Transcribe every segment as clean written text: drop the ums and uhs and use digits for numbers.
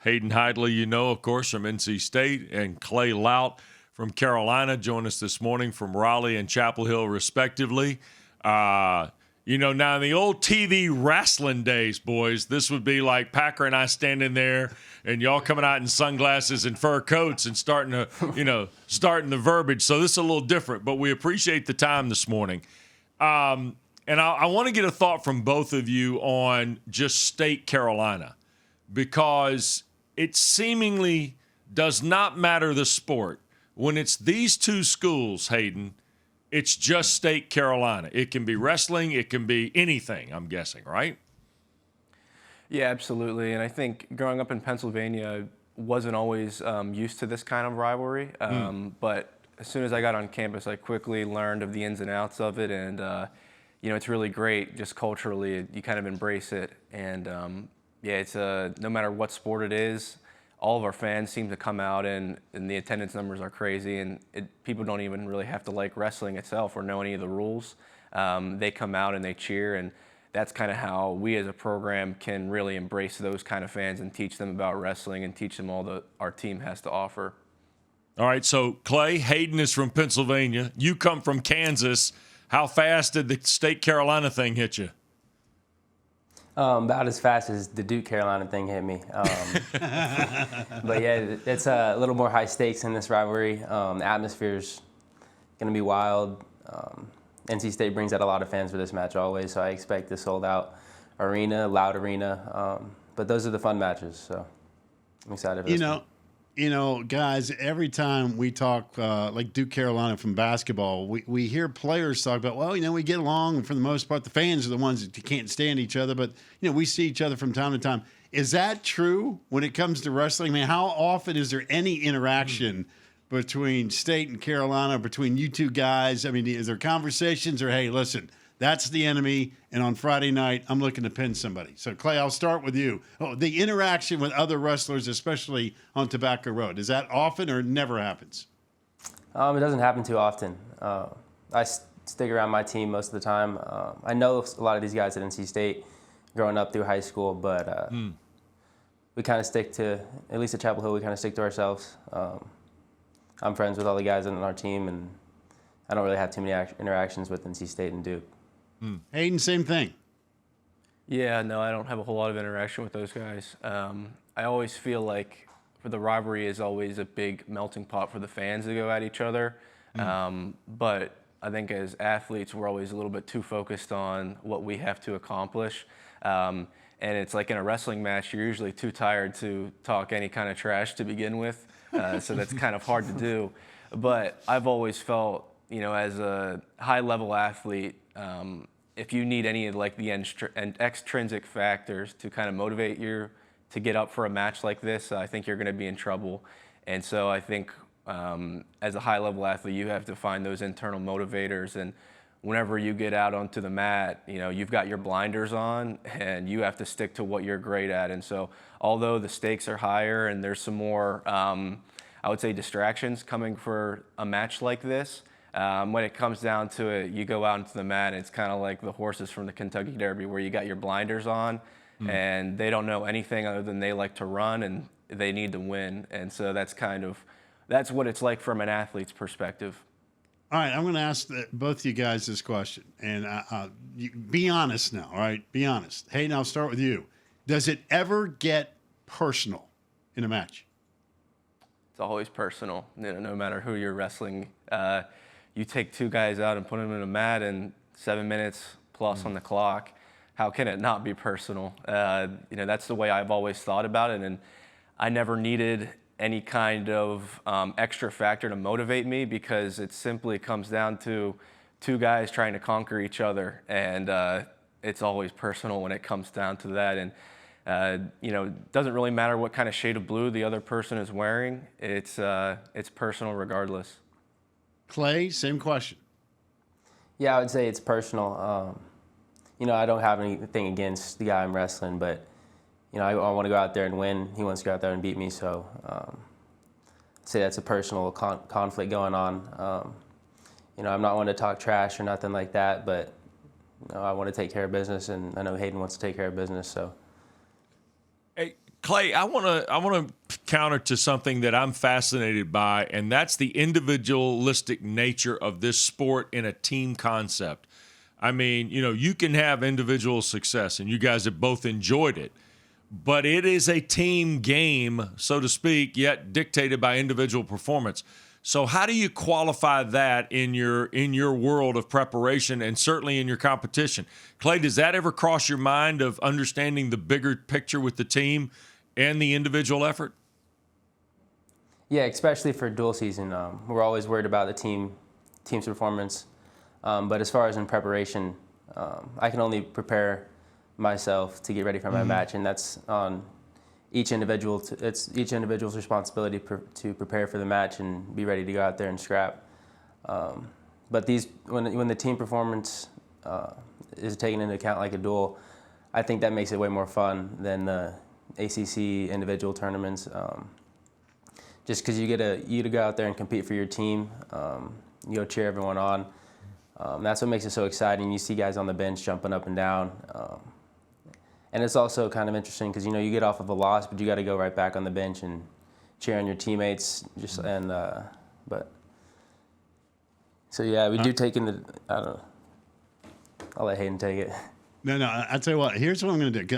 Hayden Heidley, of course, from NC State, and Clay Lautt from Carolina join us this morning from Raleigh and Chapel Hill, respectively. Now in the old TV wrestling days, boys, this would be like Packer and I standing there and y'all coming out in sunglasses and fur coats and starting the verbiage. So this is a little different, but we appreciate the time this morning. And I want to get a thought from both of you on just State Carolina, because it seemingly does not matter the sport. When it's these two schools, Hayden, it's just State Carolina. It can be wrestling. It can be anything, I'm guessing, right? Yeah, absolutely. And I think growing up in Pennsylvania, I wasn't always used to this kind of rivalry. But as soon as I got on campus, I quickly learned of the ins and outs of it. And, it's really great just culturally. You kind of embrace it. And, it's no matter what sport it is, all of our fans seem to come out, and the attendance numbers are crazy, and people don't even really have to like wrestling itself or know any of the rules. They come out and they cheer, and that's kind of how we as a program can really embrace those kind of fans and teach them about wrestling and teach them all that our team has to offer. All right, so Clay, Hayden is from Pennsylvania. You come from Kansas. How fast did the State Carolina thing hit you? About as fast as the Duke Carolina thing hit me. But yeah, it's a little more high stakes in this rivalry. The atmosphere's going to be wild. NC State brings out a lot of fans for this match always, so I expect a sold-out arena, loud arena. But those are the fun matches, so I'm excited for this one. Guys, every time we talk like Duke Carolina from basketball, we hear players talk about, we get along, and for the most part, the fans are the ones that can't stand each other, but, we see each other from time to time. Is that true when it comes to wrestling? I mean, how often is there any interaction between State and Carolina, between you two guys? I mean, is there conversations or, hey, listen, that's the enemy, and on Friday night, I'm looking to pin somebody. So, Clay, I'll start with you. The interaction with other wrestlers, especially on Tobacco Road, is that often or never happens? It doesn't happen too often. I stick around my team most of the time. I know a lot of these guys at NC State growing up through high school, but we kind of stick to, at least at Chapel Hill, we kind of stick to ourselves. I'm friends with all the guys on our team, and I don't really have too many interactions with NC State and Duke. Hayden, same thing. Yeah, no, I don't have a whole lot of interaction with those guys. I always feel like the rivalry is always a big melting pot for the fans to go at each other. But I think as athletes, we're always a little bit too focused on what we have to accomplish. And it's like in a wrestling match, you're usually too tired to talk any kind of trash to begin with. So that's kind of hard to do. But I've always felt, as a high-level athlete, if you need any of like the extrinsic factors to kind of motivate you to get up for a match like this, I think you're going to be in trouble. And so I think as a high-level athlete, you have to find those internal motivators. And whenever you get out onto the mat, you've got your blinders on and you have to stick to what you're great at. And so although the stakes are higher and there's some more, I would say, distractions coming for a match like this, when it comes down to it, you go out into the mat, and it's kind of like the horses from the Kentucky Derby where you got your blinders on and they don't know anything other than they like to run and they need to win. And so that's what it's like from an athlete's perspective. All right, I'm going to ask both of you guys this question, and be honest now, all right? Be honest. Hayden, I'll start with you. Does it ever get personal in a match? It's always personal, no matter who you're wrestling. You take two guys out and put them in a mat and 7 minutes plus on the clock. How can it not be personal? That's the way I've always thought about it, and I never needed any kind of extra factor to motivate me because it simply comes down to two guys trying to conquer each other, and it's always personal when it comes down to that. And it doesn't really matter what kind of shade of blue the other person is wearing. It's personal regardless. Clay, same question. Yeah, I would say it's personal. I don't have anything against the guy I'm wrestling, but I want to go out there and win. He wants to go out there and beat me, so I'd say that's a personal conflict going on. I'm not one to talk trash or nothing like that, but I want to take care of business, and I know Hayden wants to take care of business. So, hey, Clay, I want to counter to something that I'm fascinated by, and that's the individualistic nature of this sport in a team concept. I mean, you can have individual success, and you guys have both enjoyed it, but it is a team game, so to speak, yet dictated by individual performance. So how do you qualify that in your world of preparation and certainly in your competition? Clay, does that ever cross your mind of understanding the bigger picture with the team and the individual effort? Yeah, especially for dual season, we're always worried about the team's performance. But as far as in preparation, I can only prepare myself to get ready for my match, and that's on each individual. It's each individual's responsibility to prepare for the match and be ready to go out there and scrap. But when the team performance is taken into account like a duel, I think that makes it way more fun than the ACC individual tournaments. Just because you get to go out there and compete for your team, you go cheer everyone on. That's what makes it so exciting. You see guys on the bench jumping up and down. And it's also kind of interesting because, you get off of a loss, but you got to go right back on the bench and cheer on your teammates. So yeah, we do take into, I don't know. I'll let Hayden take it. No, I tell you what. Here's what I'm going to do.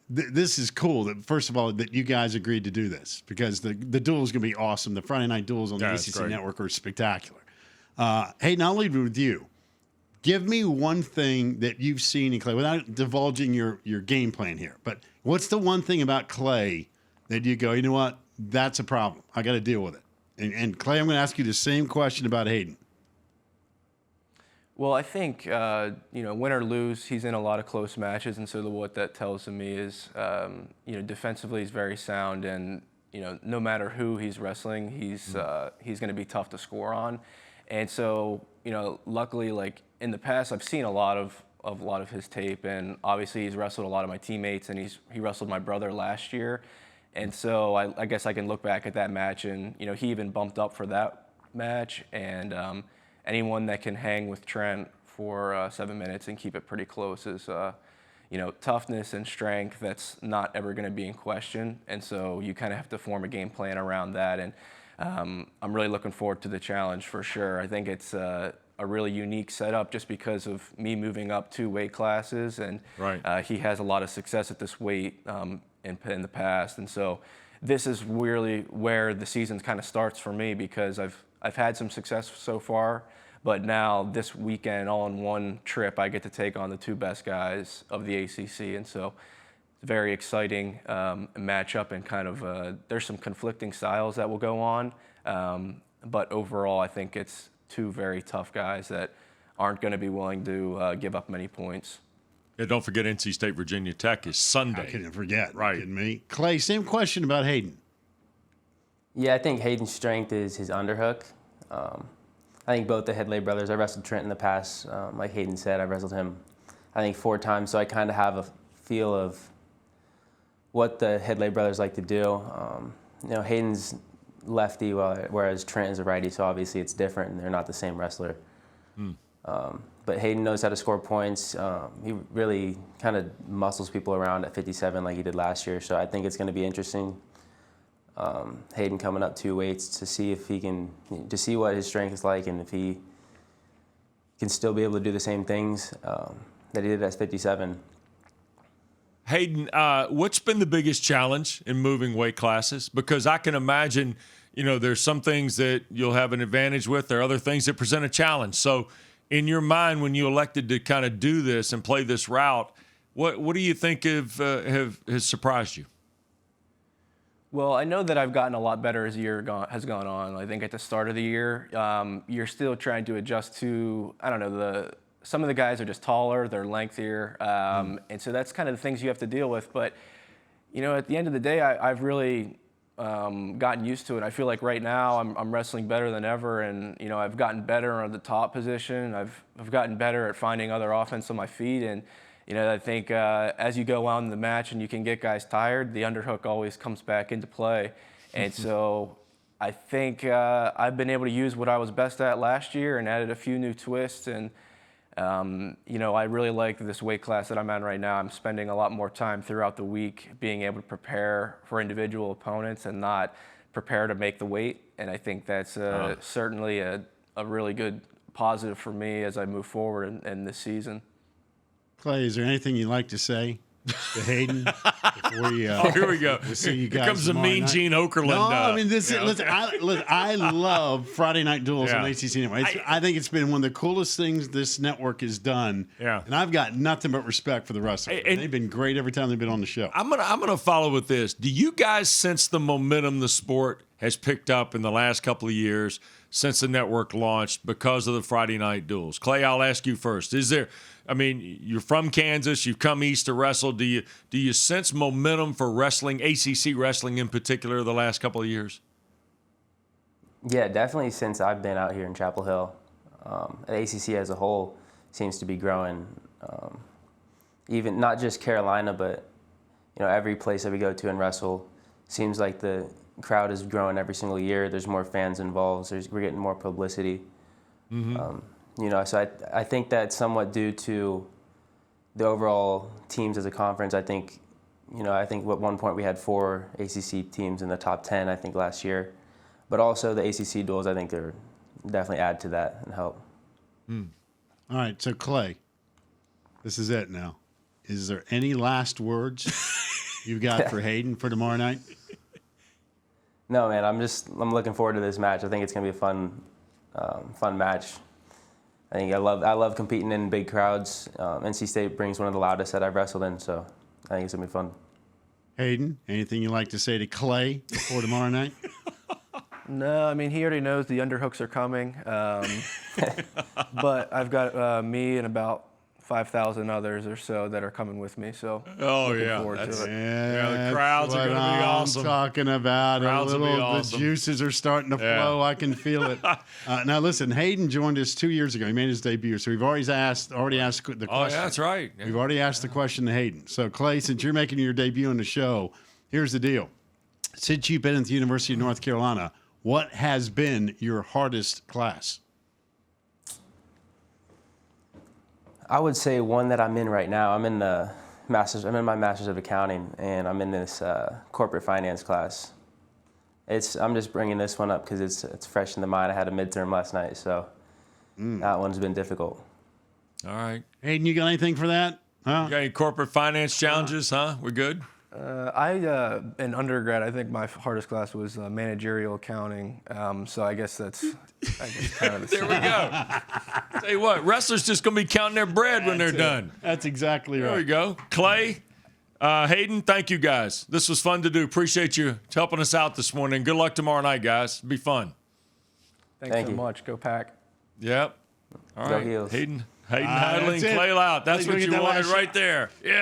This is cool. That first of all, that you guys agreed to do this because the duel is going to be awesome. The Friday night duels on the ACC network are spectacular. Hayden, I'll leave it with you. Give me one thing that you've seen in Clay without divulging your game plan here. But what's the one thing about Clay that you go, you know what? That's a problem. I got to deal with it. And Clay, I'm going to ask you the same question about Hayden. Well, I think, win or lose, he's in a lot of close matches, and so what that tells me is, defensively he's very sound, and, no matter who he's wrestling, he's going to be tough to score on. And so, luckily, like in the past, I've seen a lot of his tape, and obviously he's wrestled a lot of my teammates, and he wrestled my brother last year. And so I guess I can look back at that match, and, he even bumped up for that match, and anyone that can hang with Trent for 7 minutes and keep it pretty close is, toughness and strength that's not ever going to be in question. And so you kind of have to form a game plan around that. And I'm really looking forward to the challenge for sure. I think it's a really unique setup just because of me moving up 2 weight classes. And he has a lot of success at this weight in the past. And so this is really where the season kind of starts for me because I've had some success so far, but now this weekend, all in one trip, I get to take on the 2 best guys of the ACC, and so it's a very exciting matchup. And kind of there's some conflicting styles that will go on, but overall, I think it's 2 very tough guys that aren't going to be willing to give up many points. Yeah, don't forget NC State Virginia Tech is Sunday. I couldn't forget. Right, kidding me? Clay, same question about Hayden. Yeah, I think Hayden's strength is his underhook. I think both the Headley brothers, I wrestled Trent in the past. Like Hayden said, I wrestled him, I think 4 times, so I kind of have a feel of what the Headley brothers like to do. Hayden's lefty, whereas Trent is a righty, so obviously it's different, and they're not the same wrestler. But Hayden knows how to score points. He really kind of muscles people around at 57 like he did last year, so I think it's going to be interesting. Hayden coming up 2 weights to see if he can, to see what his strength is like and if he can still be able to do the same things that he did at 57. Hayden, what's been the biggest challenge in moving weight classes? Because I can imagine, there's some things that you'll have an advantage with. There are other things that present a challenge. So in your mind, when you elected to kind of do this and play this route, what do you think has surprised you? Well, I know that I've gotten a lot better as the year has gone on. I think at the start of the year, you're still trying to adjust to, some of the guys are just taller, they're lengthier, and so that's kind of the things you have to deal with. But, at the end of the day, I've really gotten used to it. I feel like right now I'm wrestling better than ever, and, I've gotten better on the top position. I've gotten better at finding other offense on my feet, and I think as you go on in the match and you can get guys tired, the underhook always comes back into play. And so I think I've been able to use what I was best at last year and added a few new twists. And You know, I really like this weight class that I'm at right now. I'm spending a lot more time throughout the week being able to prepare for individual opponents and not prepare to make the weight. And I think that's certainly a really good positive for me as I move forward in this season. Clay, is there anything you'd like to say to Hayden before you? Here we go. We'll see you Here guys comes the tomorrow mean night. Gene Okerlund. No, I mean listen, I love Friday Night Duels on Yeah. ACCN. I think it's been one of the coolest things this network has done. Yeah. And I've got nothing but respect for the wrestlers. And- They've been great every time they've been on the show. I'm gonna follow with this. Do you guys sense the momentum the sport has picked up in the last couple of years since the network launched because of the Friday Night Duels? Clay, I'll ask you first. Is there? I mean, you're from Kansas. You've come east to wrestle. Do you sense momentum for wrestling, ACC wrestling in particular, the last couple of years? Yeah, definitely since I've been out here in Chapel Hill. The ACC as a whole seems to be growing. Even not just Carolina, but every place that we go to and wrestle seems like the crowd is growing every single year. There's more fans involved. We're getting more publicity. So I think that's somewhat due to the overall teams as a conference. I think at one point we had 4 ACC teams in the top 10, I think, last year. But also the ACC duels, I think they're definitely add to that and help. All right, so Clay, this is it now. Is there any last words you've got for Hayden for tomorrow night? No, man, I'm looking forward to this match. I think it's gonna be a fun match. I think I love competing in big crowds. NC State brings one of the loudest that I've wrestled in, so I think it's gonna be fun. Hayden, anything you'd like to say to Clay before tomorrow night? No, I mean, he already knows the underhooks are coming. But I've got me and about 5,000 others or so that are coming with me. So looking forward to it. Yeah, the crowds are That's gonna what be I'm awesome. talking about. Crowds will be The awesome. juices are starting to flow. I can feel it. Now, listen, Hayden joined us 2 years ago. He made his debut, so we've already asked the question. Oh, yeah, that's right. We've already asked the question to Hayden. So, Clay, since you're making your debut on the show, here's the deal. Since you've been at the University of North Carolina, what has been your hardest class? I would say one that I'm in right now. I'm in my Master's of Accounting, and I'm in this corporate finance class. I'm just bringing this one up because it's fresh in the mind. I had a midterm last night, so that one's been difficult. All right. Hayden, you got anything for that? Huh? You got any corporate finance challenges, huh? We're good? In undergrad, I think my hardest class was managerial accounting. So I guess that's kind of the There we go. Tell you what, wrestlers just going to be counting their bread when they're done. That's exactly right. There we go. Clay, Hayden, thank you, guys. This was fun to do. Appreciate you helping us out this morning. Good luck tomorrow night, guys. It'll be fun. Thanks Thank so you. much. Go Pack. Yep. All Go right. Heels. Hayden that's Heidling, it. Clay Lautt. That's Clay's what gonna you get that wanted last right there. Yeah.